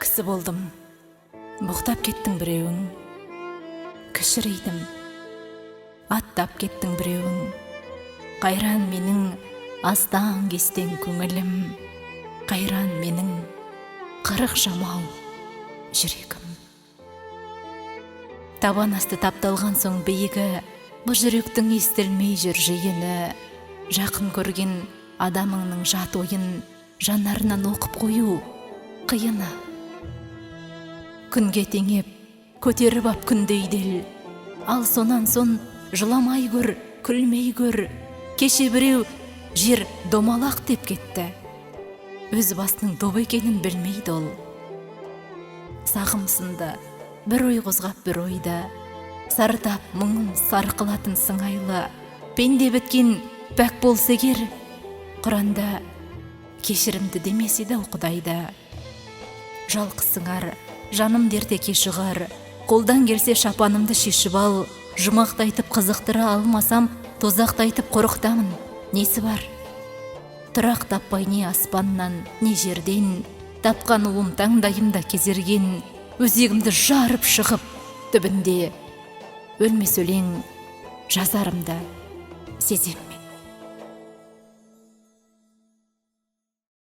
кісі болдым, бұқтап кеттің біреуің, кішірейдім, аттап кеттің біреуің, қайран менің астан кестен көңілім, қайран менің қырық жамау жүрегім. Табан асты тапталған соң биігі, бұл жүректің естілмей жүр жиыны, жақын көрген адамыңның жат ойын жанарынан оқып қою қиыны. Күнге теңеп, көтеріп ап күндей дел, ал сонан сон жыламай көр, күлмей көр. Кеше біреу жер домалақ деп кетті, өз басының доп екенін білмейді ол. Сағымсынды бір ой қозғап бір ойда, сартап мұңын сарқылатын сыңайлы, пенде біткен пәк болса егер, Құранда кешірімді демес еді Құдайда. Жалқысыңар, жаным дерте кешігар, қолдан келсе шапанымды шешіп ал, жұмақтайтып қызықтыра алмасам, тозақтайтып қорықтамын, несі бар? Тұрақ таппай не аспаннан, не жерден, тапқан уым таңдайымда кезерген, өзегімді жарып шығып, түбінде өлмес өлең жазарымда сезем.